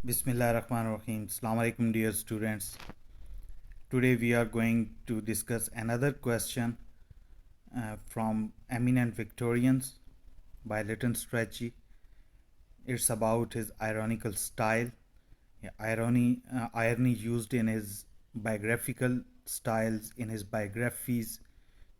Bismillahirrahmanirrahim. Assalamu alaikum, dear students. Today we are going to discuss another question from Eminent Victorians by Lytton Strachey. It's about his ironical style, irony used in his biographical styles, in his biographies.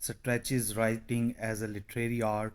Strachey's writing as a literary art.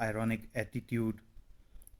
ironic attitude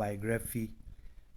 biography.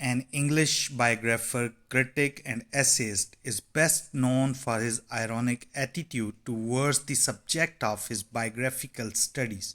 an English biographer, critic, and essayist, is best known for his ironic attitude towards the subject of his biographical studies.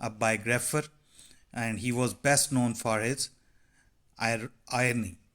a biographer and he was best known for his irony.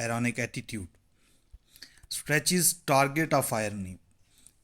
ironic attitude. Strachey's target of irony,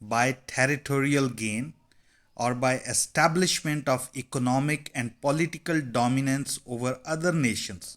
by territorial gain or by establishment of economic and political dominance over other nations.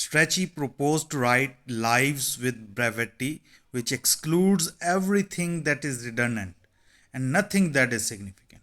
Strachey proposed to write lives with brevity, which excludes everything that is redundant and nothing that is significant.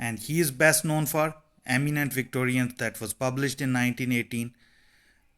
And he is best known for Eminent Victorians that was published in 1918.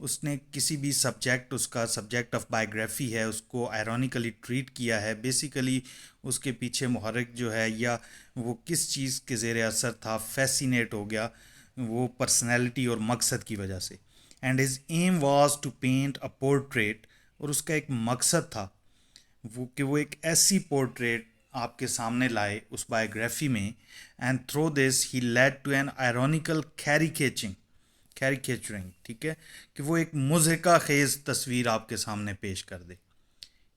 اس نے کسی بھی subject, اس کا subject of بائیگرافی ہے، اس کو آئرونیکلی treat کیا ہے. Basically اس کے پیچھے محرک جو ہے یا وہ کس چیز کے زیر اثر تھا، فیسینیٹ ہو گیا وہ پرسنالٹی اور مقصد کی وجہ سے. And his aim was to paint a portrait, اور اس کا ایک مقصد تھا وہ ایک ایسی پورٹریٹ آپ کے سامنے لائے اس بایوگرافی میں. And through this he lead to an ironical caricaturing, ٹھیک ہے، کہ وہ ایک مضحکہ خیز تصویر آپ کے سامنے پیش کر دے.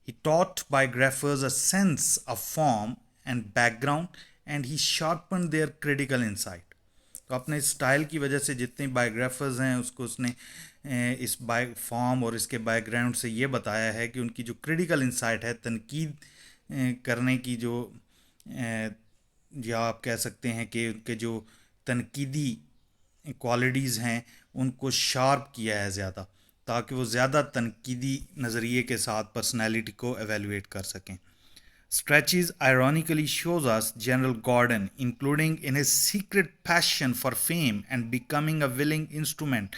He taught biographers a sense of form and background, and he sharpened their critical insight. تو اپنے اسٹائل کی وجہ سے جتنے بایوگرافرز ہیں اس کو اس نے اس فارم اور اس کے بیک گراؤنڈ سے یہ بتایا ہے کہ ان کی جو کریٹیکل انسائٹ ہے، تنقید کرنے کی جو یا آپ کہہ سکتے ہیں کہ ان کے جو تنقیدی کوالٹیز ہیں ان کو شارپ کیا ہے زیادہ، تاکہ وہ زیادہ تنقیدی نظریے کے ساتھ پرسنالٹی کو ایویلویٹ کر سکیں. Stretches ironically shows us General Gordon, including in his secret passion for fame and becoming a willing instrument,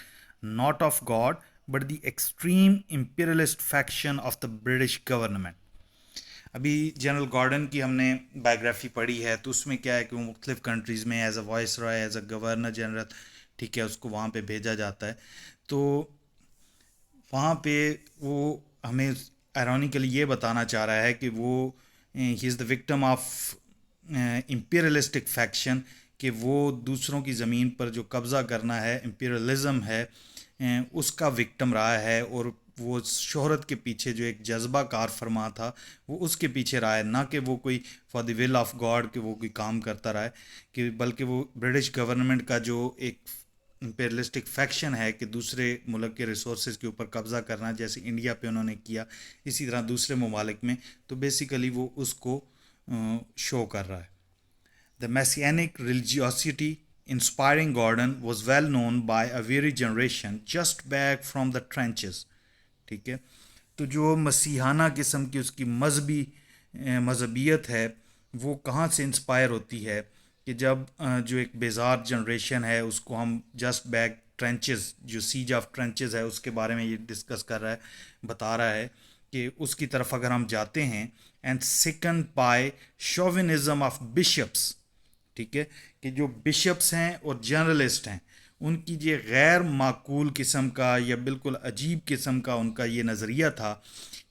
not of God, but the extreme imperialist faction of the British government. ابھی general garden کی ہم نے biography پڑھی ہے، تو اس میں کیا ہے کہ وہ مختلف کنٹریز میں as a viceroy, as a governor general, ٹھیک ہے، اس کو وہاں پہ بھیجا جاتا ہے. تو وہاں پہ وہ ہمیں آئرونیکلی یہ بتانا چاہ رہا ہے کہ وہ he is the victim of imperialistic faction, کہ وہ دوسروں کی زمین پر جو قبضہ کرنا ہے، امپیریلزم ہے، اس کا وکٹم رہا ہے. اور وہ شہرت کے پیچھے جو ایک جذبہ کار فرما تھا وہ اس کے پیچھے رہا ہے، نہ کہ وہ کوئی for the will of God کہ وہ کوئی کام کرتا رہا ہے، کہ بلکہ وہ برٹش گورنمنٹ کا جو ایک امپیریلسٹک فیکشن ہے کہ دوسرے ملک کے ریسورسز کے اوپر قبضہ کرنا، جیسے انڈیا پہ انہوں نے کیا، اسی طرح دوسرے ممالک میں. تو بیسیکلی وہ اس کو شو کر رہا ہے. The messianic religiosity inspiring Gordon was well known by a weary generation just back from the trenches. ٹھیک ہے، تو جو مسیحانہ قسم کی اس کی مذہبیت ہے وہ کہاں سے انسپائر ہوتی ہے کہ جب جو ایک بیزار جنریشن ہے اس کو ہم جسٹ بیک ٹرینچز، جو سیج آف ٹرینچز ہے اس کے بارے میں یہ ڈسکس کر رہا ہے، بتا رہا ہے کہ اس کی طرف اگر ہم جاتے ہیں. And second by chauvinism of bishops, ٹھیک ہے، کہ جو بشپس ہیں اور جرنلسٹ ہیں ان کی یہ غیر معقول قسم کا یا بالکل عجیب قسم کا ان کا یہ نظریہ تھا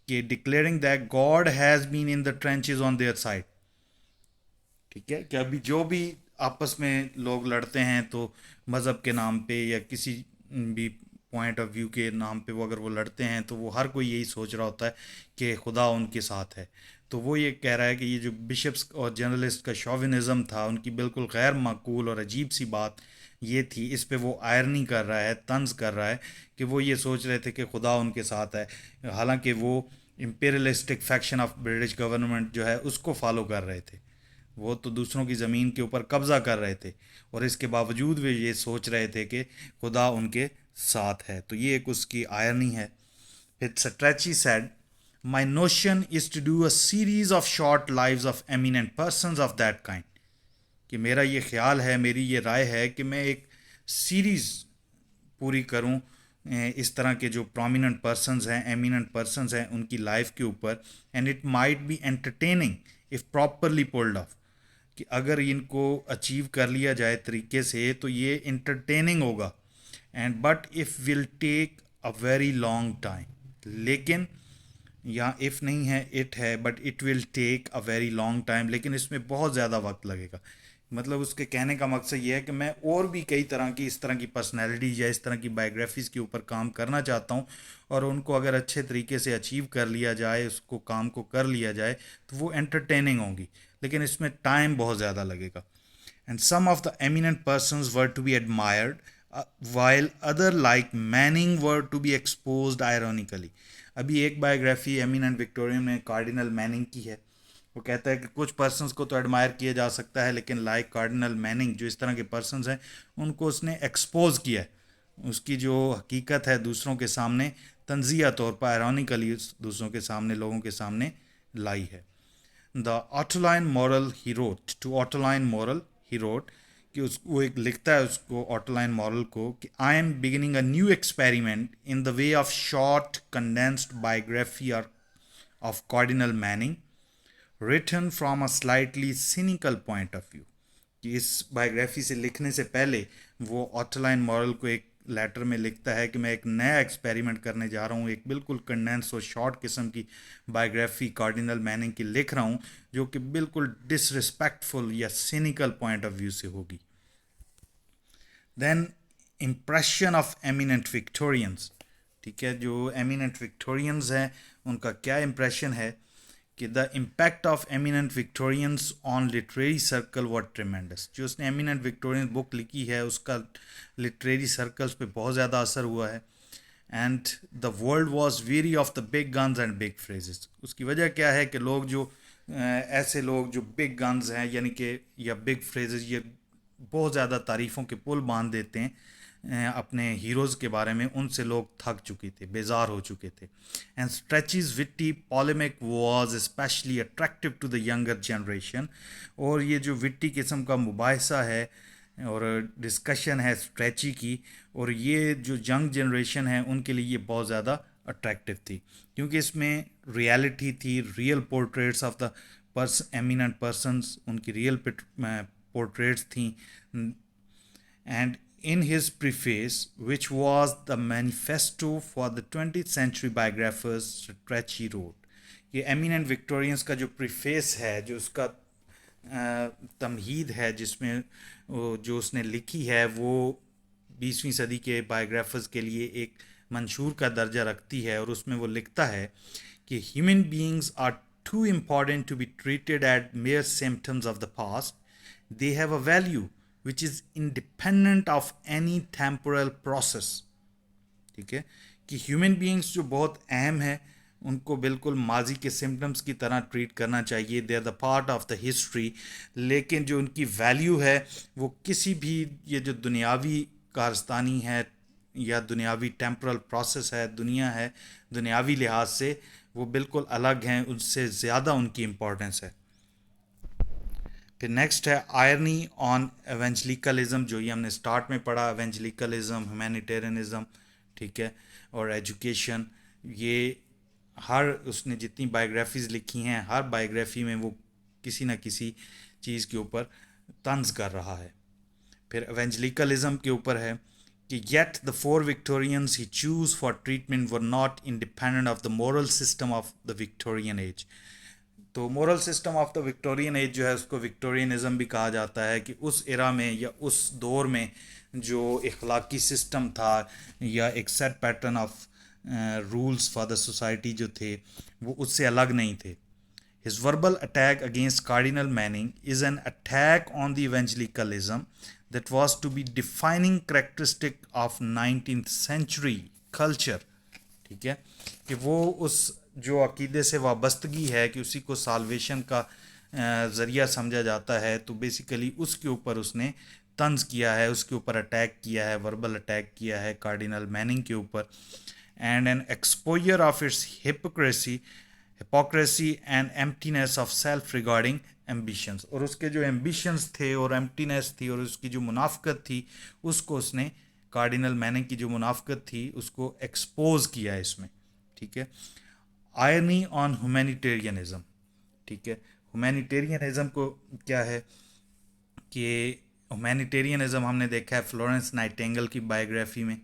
کہ declaring that God has been in the trenches on their side. ٹھیک ہے، کہ ابھی جو بھی آپس میں لوگ لڑتے ہیں تو مذہب کے نام پہ یا کسی بھی پوائنٹ آف ویو کے نام پہ وہ اگر وہ لڑتے ہیں تو وہ ہر کوئی یہی سوچ رہا ہوتا ہے کہ خدا ان کے ساتھ ہے. تو وہ یہ کہہ رہا ہے کہ یہ جو بشپس اور جرنلسٹ کا شوونزم تھا ان کی بالکل غیر معقول اور عجیب سی بات یہ تھی. اس پہ وہ آئرنی کر رہا ہے، طنز کر رہا ہے کہ وہ یہ سوچ رہے تھے کہ خدا ان کے ساتھ ہے، حالانکہ وہ imperialistic faction of British government جو ہے اس کو فالو کر رہے تھے. وہ تو دوسروں کی زمین کے اوپر قبضہ کر رہے تھے اور اس کے باوجود وہ یہ سوچ رہے تھے کہ خدا ان کے ساتھ ہے. تو یہ ایک اس کی آئرنی ہے. پھر Strachey said my notion is to do a series of short lives of eminent persons of that kind, کہ میرا یہ خیال ہے، میری یہ رائے ہے کہ میں ایک سیریز پوری کروں اس طرح کے جو پرومیننٹ پرسنز ہیں، ایمیننٹ پرسنز ہیں، ان کی لائف کے اوپر. And it might be entertaining if properly pulled off, کہ اگر ان کو اچیو کر لیا جائے طریقے سے تو یہ انٹرٹیننگ ہوگا. And but if will take a very long time, لیکن یہاں اف نہیں ہے، اٹ ہے، but it will take a very long time, لیکن اس میں بہت زیادہ وقت لگے گا. مطلب اس کے کہنے کا مقصد یہ ہے کہ میں اور بھی کئی طرح کی اس طرح کی پرسنالٹیز یا اس طرح کی بایوگرافیز کے اوپر کام کرنا چاہتا ہوں، اور ان کو اگر اچھے طریقے سے اچیو کر لیا جائے، اس کو کام کو کر لیا جائے تو وہ انٹرٹیننگ ہوں گی، لیکن اس میں ٹائم بہت زیادہ لگے گا. And some of the eminent persons were to be admired while other like Manning were to be exposed ironically. ابھی ایک بایوگرافی ایمیننٹ وکٹورین میں کارڈینل میننگ کی ہے. وہ کہتا ہے کہ کچھ پرسنس کو تو ایڈمائر کیا جا سکتا ہے، لیکن لائک کارڈینل میننگ جو اس طرح کے پرسنس ہیں ان کو اس نے ایکسپوز کیا ہے، اس کی جو حقیقت ہے دوسروں کے سامنے تنزیہ طور پر آئرونیکلی دوسروں کے سامنے، لوگوں کے سامنے لائی ہے. The outline moral he wrote to outline moral he wrote, کہ اس وہ ایک لکھتا ہے اس کو آٹو لائن مورل کو کہ I am beginning a new experiment in the way of short condensed biography of cardinal meaning written from a slightly cynical point of view. کہ اس بایوگرافی سے لکھنے سے پہلے وہ آٹولائن مورل کو ایک لیٹر میں لکھتا ہے کہ میں ایک نیا ایکسپیریمنٹ کرنے جا رہا ہوں, ایک بالکل کنڈینس اور شارٹ قسم کی بایوگرافی کارڈینل میننگ کی لکھ رہا ہوں جو کہ بالکل ڈس رسپیکٹفل یا سینیکل پوائنٹ آف ویو سے ہوگی. دین امپریشن آف ایمیننٹ وکٹورینس. ٹھیک ہے, جو ایمیننٹ وکٹورینز ہیں ان کا کیا امپریشن ہے کہ the impact of eminent Victorians on literary circle what tremendous. جو اس نے ایمیننٹ وکٹورین بک لکھی ہے اس کا لٹریری سرکلس پہ بہت زیادہ اثر ہوا ہے. And the world was weary of the big guns and big phrases. اس کی وجہ کیا ہے کہ لوگ جو ایسے لوگ جو بگ گنز ہیں یعنی کہ یا بگ فریزز, یہ بہت زیادہ تعریفوں کے پل باندھ دیتے ہیں اپنے ہیروز کے بارے میں, ان سے لوگ تھک چکے تھے, بیزار ہو چکے تھے. And Strachey's witty polemic was especially attractive to the younger generation. اور یہ جو وٹی قسم کا مباحثہ ہے اور ڈسکشن ہے اسٹریچی کی, اور یہ جو ینگ جنریشن ہے ان کے لیے یہ بہت زیادہ اٹریکٹیو تھی کیونکہ اس میں ریالٹی تھی, real portraits of the eminent persons, ان کی ریئل پورٹریٹس تھیں. And in his preface, which was the manifesto for the 20th century biographers, Strachey wrote کہ eminent Victorians کا جو preface ہے, جو اس کا تمہید ہے, جس میں جو اس نے لکھی ہے وہ 20ویں صدی کے بایوگرافرز کے لیے ایک منشور کا درجہ رکھتی ہے, اور اس میں وہ لکھتا ہے کہ human beings are too important to be treated as mere symptoms of the past. They have a value which is independent of any temporal process. ٹھیک ہے, کہ ہیومن بینگس جو بہت اہم ہے ان کو بالکل ماضی کے سمٹمس کی طرح ٹریٹ کرنا چاہیے, they are the part of the history. لیکن جو ان کی ویلیو ہے وہ کسی بھی یہ جو دنیاوی کارستانی ہے یا دنیاوی ٹیمپرل پروسیس ہے, دنیا ہے, دنیاوی لحاظ سے وہ بالکل الگ ہیں, ان سے زیادہ ان کی امپورٹنس ہے. پھر نیکسٹ ہے آئرنی آن ایونجلیکلزم, جو یہ ہم نے اسٹارٹ میں پڑھا, ایونجلیکلزم, ہیومینیٹیرینزم, ٹھیک ہے, اور ایجوکیشن. یہ ہر اس نے جتنی بایوگرافیز لکھی ہیں ہر بایوگرافی میں وہ کسی نہ کسی چیز کے اوپر طنز کر رہا ہے. پھر ایونجلیکلزم کے اوپر ہے کہ yet the four Victorians he chose for treatment were not independent of the moral system of the Victorian age. تو moral system of the Victorian age جو ہے اس کو وکٹورینزم بھی کہا جاتا ہے, کہ اس ایرا میں یا اس دور میں جو اخلاقی سسٹم تھا یا ایک set pattern of rules for the society جو تھے وہ اس سے الگ نہیں تھے. His verbal attack against Cardinal Manning is an attack on the evangelicalism that was to be defining characteristic of 19th century culture. ٹھیک ہے, کہ وہ اس جو عقیدے سے وابستگی ہے کہ اسی کو سالویشن کا ذریعہ سمجھا جاتا ہے, تو بیسیکلی اس کے اوپر اس نے طنز کیا ہے, اس کے اوپر اٹیک کیا ہے, وربل اٹیک کیا ہے کارڈینل میننگ کے اوپر. And an exposure of its hypocrisy and emptiness of self regarding ambitions. اور اس کے جو ایمبیشنس تھے اور ایمٹینیس تھی اور اس کی جو منافقت تھی اس کو اس نے, کارڈینل میننگ کی جو منافقت تھی اس کو ایکسپوز کیا ہے اس میں. ٹھیک ہے, آئرنی آن ہیومینیٹیرینزم. ٹھیک ہے, ہیومینیٹیرینزم کو کیا ہے کہ ہیومینیٹیرینزم ہم نے دیکھا ہے فلورنس نائٹینگل کی بایوگرافی میں.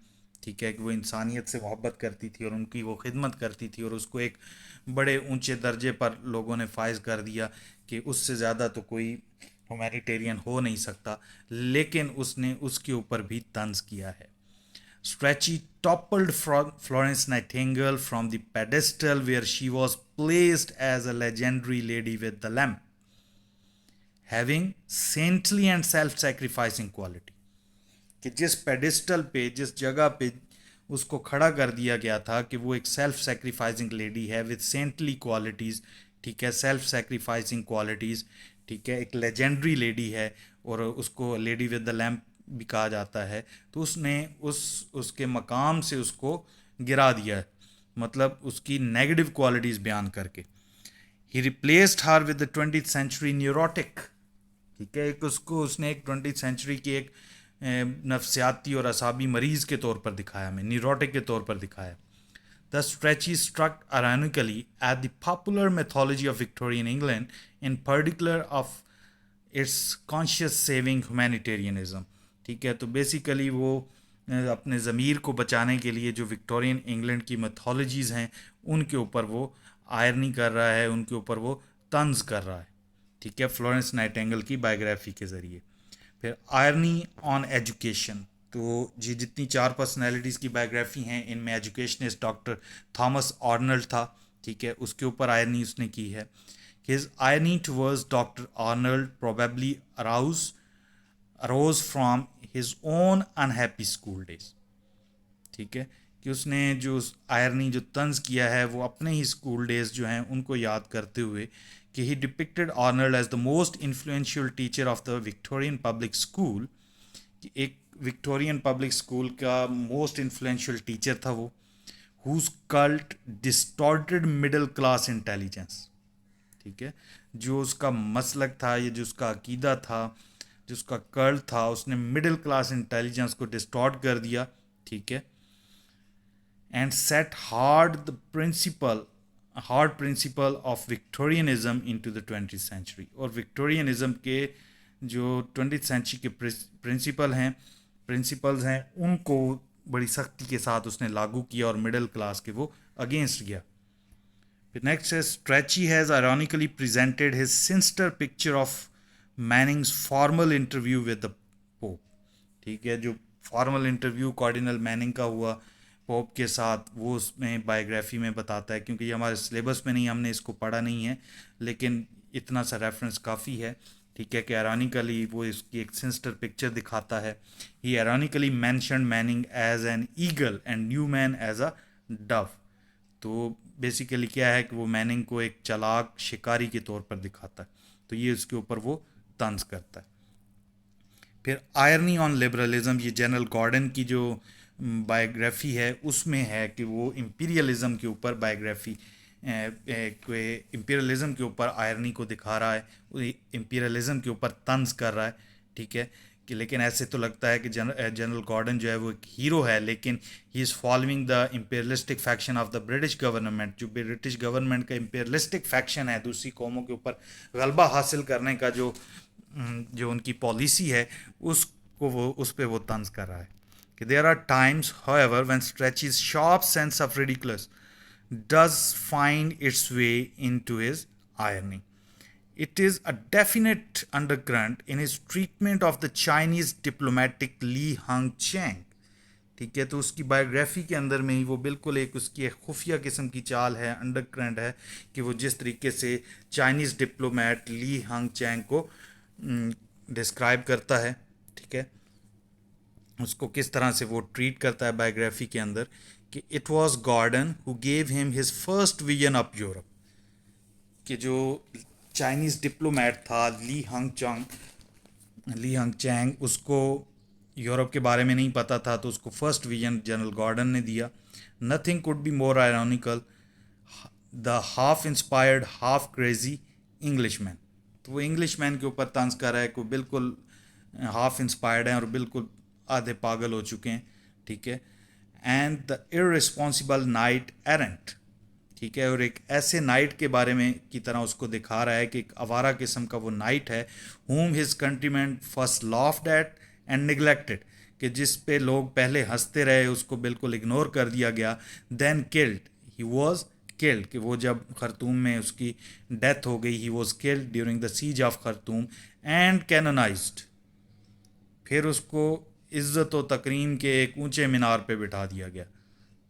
ٹھیک ہے, کہ وہ انسانیت سے محبت کرتی تھی اور ان کی وہ خدمت کرتی تھی, اور اس کو ایک بڑے اونچے درجے پر لوگوں نے فائز کر دیا کہ اس سے زیادہ تو کوئی ہیومینیٹیرین ہو نہیں سکتا, لیکن اس نے اس کے اوپر بھی طنز کیا ہے. Strachey toppled Florence Nightingale from the pedestal where she was placed as a legendary lady with the lamp, having saintly and self-sacrificing quality. کہ جس پیڈسٹل پہ, جس جگہ پہ اس کو کھڑا کر دیا گیا تھا کہ وہ ایک سیلف سیکریفائسنگ لیڈی ہے وتھ سینٹلی کوالٹیز. ٹھیک ہے, سیلف سیکریفائسنگ کوالٹیز. ٹھیک ہے, ایک لیجنڈری لیڈی ہے اور اس کو لیڈی ود دا لیمپ بھی کہا جاتا ہے. تو اس نے اس کے مقام سے اس کو گرا دیا, مطلب اس کی نیگیٹو کوالٹیز بیان کر کے. He replaced her with the 20th century neurotic. ٹھیک ہے. ایک اس نے ایک 20th سینچری کی ایک نفسیاتی اور اعصابی مریض کے طور پر دکھایا, ہمیں نیوروٹک کے طور پر دکھایا. The Strachey struck ironically at the popular mythology of Victorian England, in particular of its conscious saving humanitarianism. ٹھیک ہے, تو بیسیکلی وہ اپنے ضمیر کو بچانے کے لیے جو وکٹورین انگلینڈ کی میتھولوجیز ہیں ان کے اوپر وہ آئرنی کر رہا ہے, ان کے اوپر وہ طنز کر رہا ہے. ٹھیک ہے, فلورنس نائٹنگل کی بائیوگرافی کے ذریعے. پھر آئرنی آن ایجوکیشن. تو جتنی 4 پرسنالٹیز کی بائیوگرافی ہیں ان میں ایجوکیشنسٹ ڈاکٹر تھامس آرنلڈ تھا. ٹھیک ہے, اس کے اوپر آئرنی اس نے کی ہے. His irony towards doctor Arnold probably arose from his own unhappy school days. ٹھیک ہے, کہ اس نے جو آئرنی جو طنز کیا ہے وہ اپنے ہی اسکول ڈیز جو ہیں ان کو یاد کرتے ہوئے, کہ he depicted Arnold as the most influential teacher of the Victorian public school. کہ ایک وکٹورین پبلک اسکول کا موسٹ انفلوئنشیل ٹیچر تھا وہ. Whose cult distorted middle class intelligence. ٹھیک ہے, جو اس کا مسلک تھا, یہ جو اس کا عقیدہ تھا, جو اس کا کلٹ تھا, اس نے مڈل کلاس انٹیلیجنس کو ڈسٹارٹ کر دیا. ٹھیک ہے, and set hard principle of Victorianism into the دا 20th سینچری. اور وکٹورینزم کے جو 20th سینچری کے پرنسپلز ہیں ان کو بڑی سختی کے ساتھ اس نے لاگو کیا اور مڈل کلاس کے وہ اگینسٹ گیا. پھر نیکسٹ ہے Strachey has ironically presented his sinister picture of Manning's formal interview with the Pope. ٹھیک ہے, جو فارمل انٹرویو کارڈینل میننگ کا ہوا پوپ کے ساتھ, وہ اس میں بائیوگرافی میں بتاتا ہے. کیونکہ یہ ہمارے سلیبس میں نہیں, ہم نے اس کو پڑھا نہیں ہے, لیکن اتنا سا ریفرنس کافی ہے. ٹھیک ہے, کہ ایرونیکلی وہ اس کی ایک سنسٹر پکچر دکھاتا ہے. He ironically mentioned Manning as an eagle and Newman as a dove. تو بیسیکلی کیا ہے کہ وہ میننگ کو ایک چلاک شکاری کے طور پر دکھاتا ہے. تو یہ اس کے اوپر وہ طنز کرتا ہے. پھر آئرنی آن لبرلزم, یہ جنرل گارڈن کی جو بائیوگرافی ہے اس میں ہے کہ وہ امپیریلزم کے اوپر بائیوگرافی, امپیریلزم کے اوپر آئرنی کو دکھا رہا ہے, امپیریلزم کے اوپر طنز کر رہا ہے. ٹھیک ہے, کہ لیکن ایسے تو لگتا ہے کہ جنرل گارڈن جو ہے وہ ایک ہیرو ہے, لیکن he is following the imperialistic faction of the British government. جو برٹش گورنمنٹ کا امپیریلسٹک فیکشن ہے, دوسری قوموں کے اوپر غلبہ حاصل کرنے کا جو ان کی پالیسی ہے, اس پہ وہ طنز کر رہا ہے. کہ there are times, however, when Strachey's sharp sense of ridiculous does find its way into his irony. It is a definite undercurrent in his treatment of the Chinese diplomatic Li Hongchang. ٹھیک ہے, تو اس کی biography کے اندر میں ہی وہ بالکل ایک اس کی ایک خفیہ قسم کی چال ہے, انڈر کرنٹ ہے, کہ وہ جس طریقے سے چائنیز ڈپلومیٹ لی ہانگ چینگ کو ڈسکرائب کرتا ہے. ٹھیک ہے, اس کو کس طرح سے وہ ٹریٹ کرتا ہے بائیوگرافی کے اندر, کہ it was Gordon who gave him his first vision of Europe. کہ جو چائنیز ڈپلومیٹ تھا لی ہانگ چینگ, اس کو یورپ کے بارے میں نہیں پتہ تھا, تو اس کو فرسٹ ویژن جنرل گارڈن نے دیا. Nothing could be more ironical, the half inspired half crazy Englishman. تو وہ انگلش مین کے اوپر طنز کر رہا ہے, کو بالکل ہاف انسپائرڈ ہیں اور بالکل آدھے پاگل ہو چکے ہیں. ٹھیک ہے, اینڈ دا ارسپانسبل نائٹ ایرنٹ. ٹھیک ہے, اور ایک ایسے نائٹ کے بارے میں کی طرح اس کو دکھا رہا ہے کہ ایک آوارہ قسم کا وہ نائٹ ہے, whom his countrymen first laughed at and neglected. کہ جس پہ لوگ پہلے ہنستے رہے, اس کو بالکل اگنور کر دیا گیا. then killed, he was killed. کہ وہ جب خرطوم میں اس کی ڈیتھ ہو گئی, he was killed during the siege of Khartoum and canonized. پھر اس کو عزت و تکریم کے ایک اونچے مینار پہ بٹھا دیا گیا.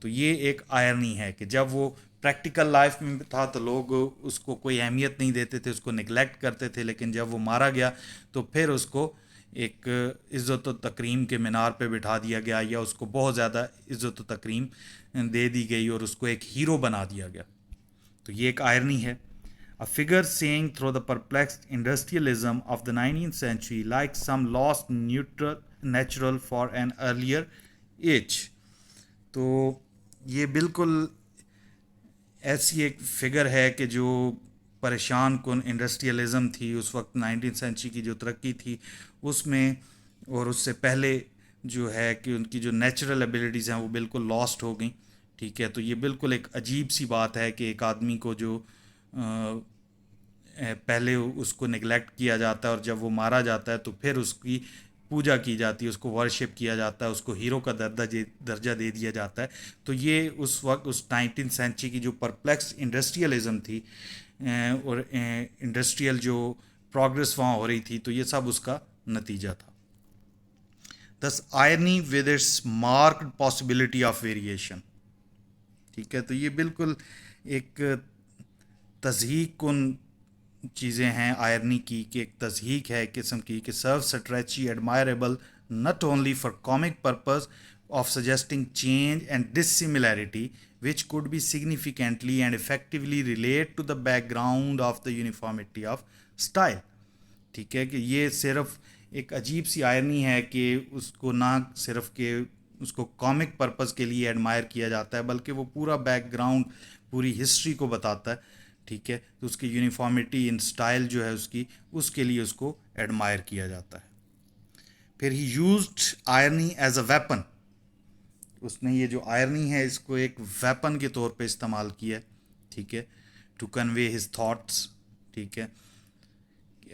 تو یہ ایک آئرنی ہے کہ جب وہ پریکٹیکل لائف میں تھا تو لوگ اس کو کوئی اہمیت نہیں دیتے تھے, اس کو نگلیکٹ کرتے تھے, لیکن جب وہ مارا گیا تو پھر اس کو ایک عزت و تکریم کے مینار پہ بٹھا دیا گیا, یا اس کو بہت زیادہ عزت و تکریم دے دی گئی اور اس کو ایک ہیرو بنا دیا گیا. تو یہ ایک آئرنی ہے. A figure seeing through the perplexed industrialism of the 19th century like some lost natural for an earlier age. تو یہ بالکل ایسی ایک فگر ہے کہ جو پریشان کن انڈسٹریلزم تھی اس وقت 19 سینچری کی جو ترقی تھی اس میں، اور اس سے پہلے جو ہے کہ ان کی جو نیچرل ایبلٹیز ہیں وہ بالکل لاسٹ ہو گئیں. ٹھیک ہے، تو یہ بالکل ایک عجیب سی بات ہے کہ ایک آدمی کو جو پہلے اس کو نگلیکٹ کیا جاتا ہے اور جب وہ مارا جاتا ہے تو پھر اس کی پوجا کی جاتی ہے، اس کو ورشپ کیا جاتا ہے، اس کو ہیرو کا درجہ دے دیا جاتا ہے. تو یہ اس وقت اس 19 سینچری کی جو پرپلیکس انڈسٹریلزم تھی اور انڈسٹریل جو پروگرس وہاں ہو رہی تھی، تو یہ سب اس کا نتیجہ تھا. This irony with its marked possibility of variation. ٹھیک ہے، تو یہ بالکل ایک تضحیک کن چیزیں ہیں آئرنی کی، کہ ایک تضحیک ہے قسم کی کہ سرو سٹریچی ایڈمائریبل not only for comic purpose of suggesting change and dissimilarity which could be significantly and effectively relate to the background of the uniformity of style. ٹھیک ہے، کہ یہ صرف ایک عجیب سی آئرنی ہے کہ اس کو نہ صرف کہ اس کو کامک پرپز کے لیے ایڈمائر کیا جاتا ہے بلکہ وہ پورا بیک گراؤنڈ پوری ہسٹری کو بتاتا ہے. ٹھیک ہے، تو اس کی یونیفارمٹی ان سٹائل جو ہے اس کے لیے اس کو ایڈمائر کیا جاتا ہے. پھر he used irony as a weapon. اس نے یہ جو آئرنی ہے اس کو ایک ویپن کے طور پہ استعمال کیا. ٹھیک ہے، ٹو کنوے ہز تھاٹس. ٹھیک ہے،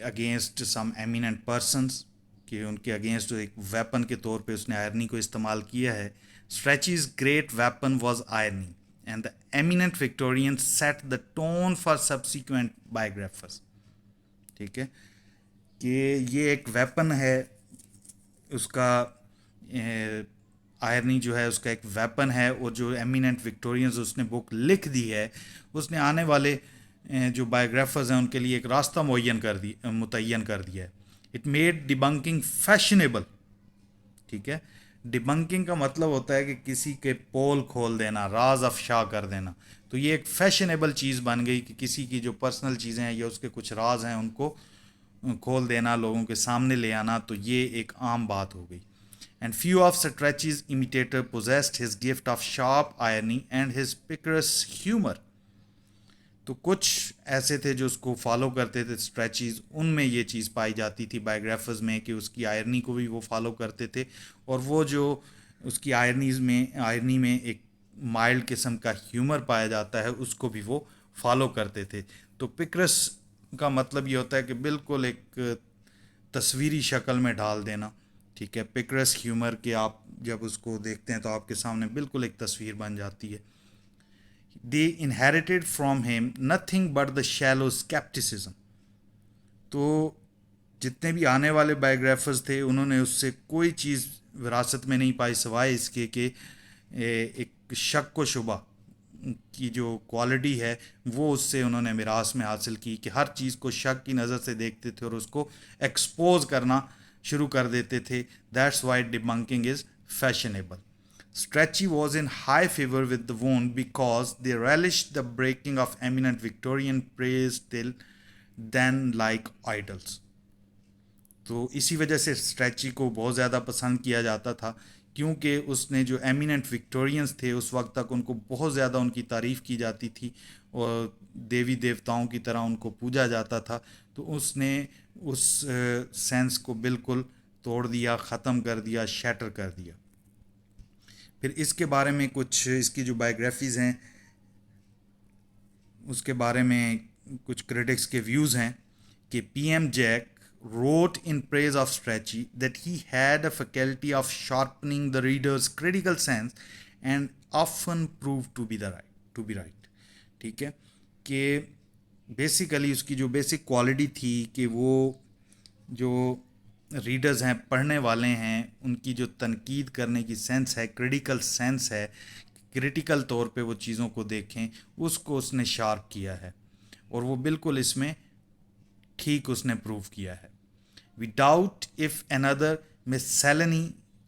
اگینسٹ سم ایمیننٹ پرسنس، کہ ان کے اگینسٹ ایک ویپن کے طور پہ اس نے آئرنی کو استعمال کیا ہے. Strachey's great weapon was irony and the eminent Victorian set the tone for subsequent biographers. ٹھیک ہے، کہ یہ ایک ویپن ہے اس کا، آئرنی جو ہے اس کا ایک ویپن ہے، اور جو ایمیننٹ وکٹورینز اس نے بک لکھ دی ہے اس نے آنے والے جو بایوگرافرز ہیں ان کے لیے ایک راستہ متعین کر دیا ہے. It made debunking fashionable. ٹھیک ہے، ڈیبنکنگ کا مطلب ہوتا ہے کہ کسی کے پول کھول دینا، راز افشا کر دینا. تو یہ ایک فیشنیبل چیز بن گئی کہ کسی کی جو پرسنل چیزیں ہیں یا اس کے کچھ راز ہیں ان کو کھول دینا، لوگوں کے سامنے لے آنا، تو یہ ایک عام بات ہو گئی. And few of Strachey's imitator possessed his gift of sharp irony and his puckish humour. تو کچھ ایسے تھے جو اس کو فالو کرتے تھے اسٹریچیز، ان میں یہ چیز پائی جاتی تھی بایوگرافرز میں کہ اس کی آئرنی کو بھی وہ فالو کرتے تھے، اور وہ جو اس کی آئرنی میں ایک مائلڈ قسم کا ہیومر پایا جاتا ہے اس کو بھی وہ فالو کرتے تھے. تو پکرس کا مطلب یہ ہوتا ہے کہ بالکل ایک تصویری شکل میں ڈال دینا. ٹھیک ہے، پکرس ہیومر کہ آپ جب اس کو دیکھتے ہیں تو آپ کے سامنے بالکل ایک تصویر بن جاتی ہے. They inherited from him nothing but the shallow skepticism. تو جتنے بھی آنے والے بایوگرافرز تھے انہوں نے اس سے کوئی چیز وراثت میں نہیں پائی سوائے اس کے کہ ایک شک و شبہ کی جو کوالٹی ہے وہ اس سے انہوں نے میراث میں حاصل کی، کہ ہر چیز کو شک کی نظر سے دیکھتے تھے اور اس کو ایکسپوز کرنا شروع کر دیتے تھے. That's why debunking is fashionable. Strachey was in high favor with the Vaughan because they relished the breaking of eminent Victorian praise till then like idols. تو اسی وجہ سے اسٹریچی کو بہت زیادہ پسند کیا جاتا تھا، کیونکہ اس نے جو ایمیننٹ وکٹورینز تھے اس وقت تک ان کو بہت زیادہ ان کی تعریف کی جاتی تھی اور دیوی دیوتاؤں کی طرح ان کو پوجا جاتا تھا. تو اس نے اس سینس کو بالکل توڑ دیا، ختم کر دیا، شیٹر کر دیا. پھر اس کے بارے میں کچھ اس کی جو بایوگرافیز ہیں اس کے بارے میں کچھ کریٹکس کے ویوز ہیں کہ P M Jack wrote in praise of Strachey that he had a faculty of sharpening the reader's critical sense and often proved to be right. ٹھیک ہے، کہ بیسیکلی اس کی جو بیسک کوالٹی تھی کہ وہ جو ریڈرز ہیں، پڑھنے والے ہیں، ان کی جو تنقید کرنے کی سینس ہے، کریٹیکل سینس ہے، کریٹیکل طور پہ وہ چیزوں کو دیکھیں، اس کو اس نے شارپ کیا ہے اور وہ بالکل اس میں ٹھیک اس نے پروو کیا ہے. We doubt if another miscellany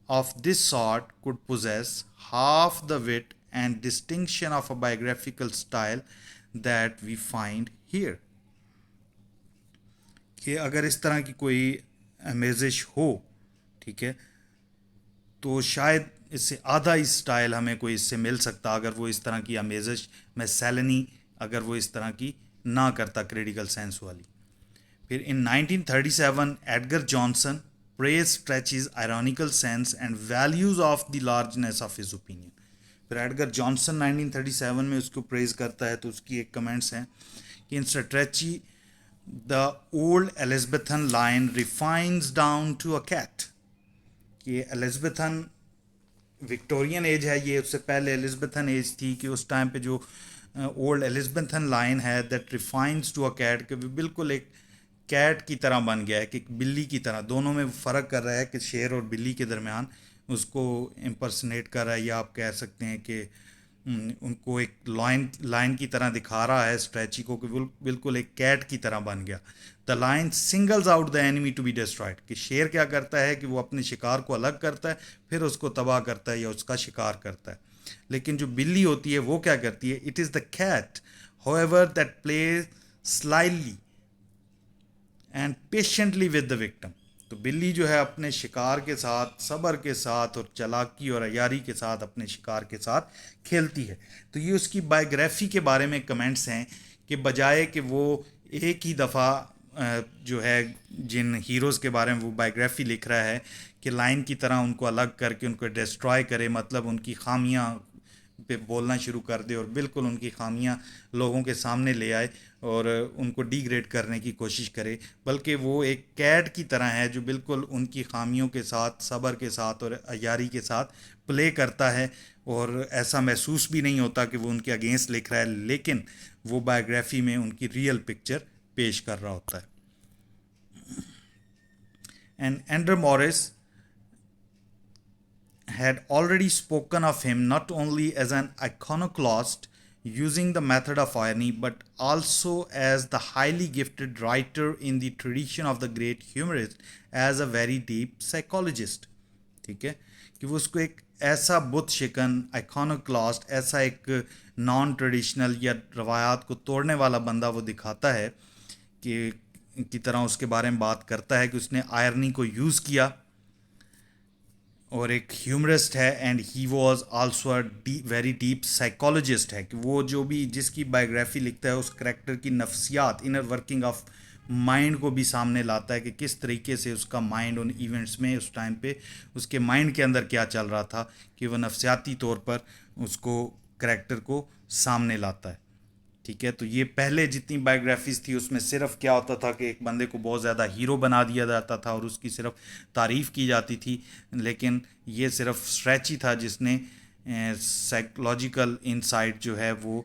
of this sort could possess half the wit and distinction of a biographical style that we find here. کہ اگر اس طرح کی کوئی امیزش ہو، ٹھیک ہے، تو شاید اس سے آدھا ہی اسٹائل ہمیں کوئی اس سے مل سکتا اگر وہ اس طرح کی امیزش میں سیلنی اگر وہ اس طرح کی نہ کرتا کریٹیکل سینس والی. پھر in 1937 Edgar Johnson praise Strachey's ironical sense and values of the largeness of his opinion. پھر ایڈگر جانسن 1937 میں اس کو پریز کرتا ہے تو اس کی ایک کمنٹس ہیں کہ in Strachey the old Elizabethan lion refines down to a cat. یہ ایلزبتھن وکٹورین ایج ہے, یہ اس سے پہلے ایلزبتھن ایج تھی کہ اس ٹائم پہ جو اولڈ ایلزبتھن لائن ہے دیٹ ریفائنز ٹو اے کیٹ, کہ بالکل ایک کیٹ کی طرح بن گیا ہے, کہ ایک بلی کی طرح. دونوں میں فرق کر رہا ہے کہ شیر اور بلی کے درمیان اس کو امپرسنیٹ کر رہا ہے, یا آپ کہہ سکتے ہیں کہ ان کو ایک لائن کی طرح دکھا رہا ہے اسٹریچی کو, کہ بالکل ایک کیٹ کی طرح بن گیا. The line singles out the enemy to be destroyed, کہ شیر کیا کرتا ہے کہ وہ اپنے شکار کو الگ کرتا ہے پھر اس کو تباہ کرتا ہے یا اس کا شکار کرتا ہے. لیکن جو بلی ہوتی ہے وہ کیا کرتی ہے, it is the cat however that play slyly and patiently with the victim. تو بلی جو ہے اپنے شکار کے ساتھ صبر کے ساتھ اور چلاکی اور عیاری کے ساتھ اپنے شکار کے ساتھ کھیلتی ہے. تو یہ اس کی بایوگرافی کے بارے میں کمنٹس ہیں کہ بجائے کہ وہ ایک ہی دفعہ جو ہے جن ہیروز کے بارے میں وہ بایوگرافی لکھ رہا ہے کہ لائن کی طرح ان کو الگ کر کے ان کو ڈسٹرائے کرے, مطلب ان کی خامیاں پہ بولنا شروع کر دے اور بالکل ان کی خامیاں لوگوں کے سامنے لے آئے اور ان کو ڈی گریڈ کرنے کی کوشش کرے, بلکہ وہ ایک کیٹ کی طرح ہے جو بالکل ان کی خامیوں کے ساتھ صبر کے ساتھ اور عیاری کے ساتھ پلے کرتا ہے, اور ایسا محسوس بھی نہیں ہوتا کہ وہ ان کے اگینسٹ لکھ رہا ہے, لیکن وہ بایوگرافی میں ان کی ریئل پکچر پیش کر رہا ہوتا ہے. اینڈ اینڈر مورس had already spoken of him not only as an iconoclast using the method of irony, but also as the highly gifted writer in the tradition of the great humorist, as a very deep psychologist. ٹھیک ہے, کہ وہ اس کو ایک ایسا بت شکن آئیکونوکلاسٹ, ایسا ایک نان ٹریڈیشنل یا روایات کو توڑنے والا بندہ وہ دکھاتا ہے کہ کی طرح اس کے بارے میں بات کرتا ہے کہ اس نے آئرنی کو یوز کیا اور ایک ہیومرسٹ ہے, and he was also very deep psychologist ہے, کہ وہ جو بھی جس کی بایوگرافی لکھتا ہے اس کریکٹر کی نفسیات انر ورکنگ آف مائنڈ کو بھی سامنے لاتا ہے کہ کس طریقے سے اس کا مائنڈ ان ایونٹس میں اس ٹائم پہ اس کے مائنڈ کے اندر کیا چل رہا تھا, کہ وہ نفسیاتی طور پر اس کو کریکٹر کو سامنے لاتا ہے. ٹھیک ہے, تو یہ پہلے جتنی بایوگرافیز تھی اس میں صرف کیا ہوتا تھا کہ ایک بندے کو بہت زیادہ ہیرو بنا دیا جاتا تھا اور اس کی صرف تعریف کی جاتی تھی, لیکن یہ صرف اسٹریچی تھا جس نے سائیکلوجیکل انسائٹ جو ہے وہ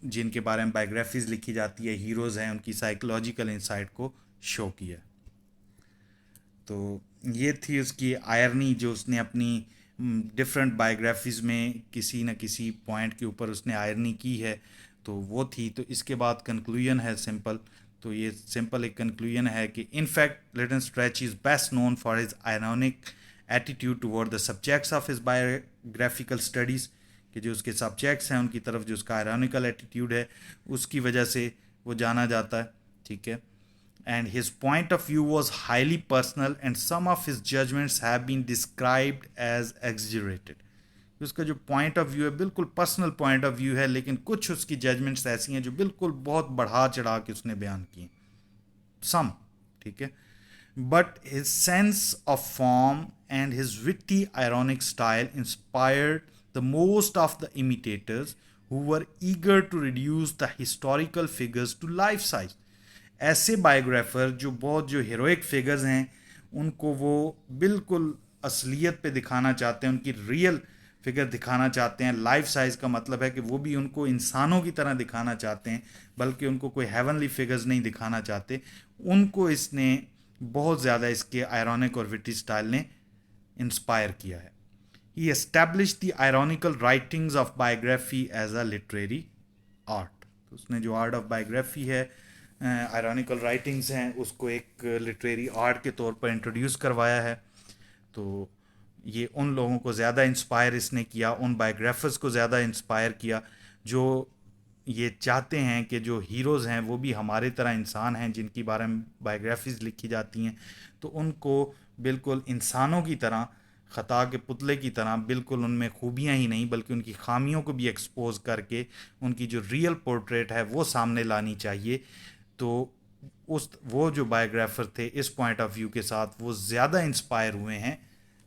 جن کے بارے میں بایوگرافیز لکھی جاتی ہے ہیروز ہیں ان کی سائیکلوجیکل انسائٹ کو شو کیا. تو یہ تھی اس کی آئرنی جو اس نے اپنی ڈفرینٹ بایوگرافیز میں کسی نہ کسی پوائنٹ کے اوپر اس نے آئرنی کی ہے, تو وہ تھی. تو اس کے بعد کنکلوژن ہے سمپل, تو یہ سمپل ایک کنکلوژن ہے کہ in fact Lytton Strachey is best known for his ironic attitude toward the subjects of his biographical studies, کہ جو اس کے سبجیکٹس ہیں ان کی طرف جو اس کا آئرونیکل ایٹیٹیوڈ ہے اس کی وجہ سے وہ جانا جاتا ہے. ٹھیک ہے, and his point of view was highly personal and some of his judgments have been described as exaggerated. اس کا جو پوائنٹ آف ویو ہے بالکل پرسنل پوائنٹ آف ویو ہے, لیکن کچھ اس کی ججمنٹس ایسی ہیں جو بالکل بہت بڑھا چڑھا کے اس نے بیان کی ہیں, سم. ٹھیک ہے, but his sense of form and his witty ironic style inspired the most of the imitators who were eager to reduce the historical figures to life size. ایسے بایوگرافر جو بہت جو ہیروئک فگرز ہیں ان کو وہ بالکل اصلیت پہ دکھانا چاہتے ہیں, ان کی ریئل فگر دکھانا چاہتے ہیں. لائف سائز کا مطلب ہے کہ وہ بھی ان کو انسانوں کی طرح دکھانا چاہتے ہیں, بلکہ ان کو کوئی ہیونلی فگرز نہیں دکھانا چاہتے. ان کو اس نے بہت زیادہ اس کے آئرونک اور وٹی اسٹائل نے انسپائر کیا ہے. He established the ironical writings of biography as a literary art. تو اس نے جو آرٹ آف بایوگرافی ہے, آئرونیکل رائٹنگز ہیں, اس کو ایک لٹریری آرٹ کے طور پر انٹروڈیوس کروایا ہے. تو یہ ان لوگوں کو زیادہ انسپائر اس نے کیا, ان بایوگرافرز کو زیادہ انسپائر کیا جو یہ چاہتے ہیں کہ جو ہیروز ہیں وہ بھی ہمارے طرح انسان ہیں جن کی بارے میں بایوگرافیز لکھی جاتی ہیں, تو ان کو بالکل انسانوں کی طرح خطا کے پتلے کی طرح بالکل ان میں خوبیاں ہی نہیں بلکہ ان کی خامیوں کو بھی ایکسپوز کر کے ان کی جو ریئل پورٹریٹ ہے وہ سامنے لانی چاہیے. تو وہ جو بایوگرافر تھے اس پوائنٹ آف ویو کے ساتھ وہ زیادہ انسپائر ہوئے ہیں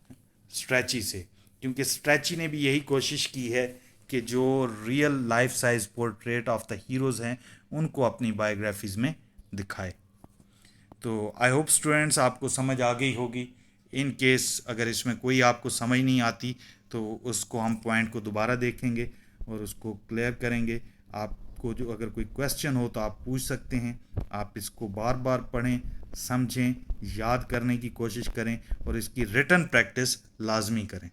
اسٹریچی سے، کیونکہ اسٹریچی نے بھی یہی کوشش کی ہے کہ جو real life size portrait of the heroes ہیں ان کو اپنی بایوگرافیز میں دکھائے. تو آئی ہوپ اسٹوڈینٹس آپ کو سمجھ آ گئی ہوگی. ان کیس اگر اس میں کوئی آپ کو سمجھ نہیں آتی تو اس کو ہم پوائنٹ کو دوبارہ دیکھیں گے اور اس کو کلیئر کریں گے. آپ کو جو اگر کوئی کویسچن ہو تو آپ پوچھ سکتے ہیں. آپ اس کو بار بار پڑھیں، سمجھیں، یاد کرنے کی کوشش کریں اور اس کی ریٹن پریکٹس لازمی کریں.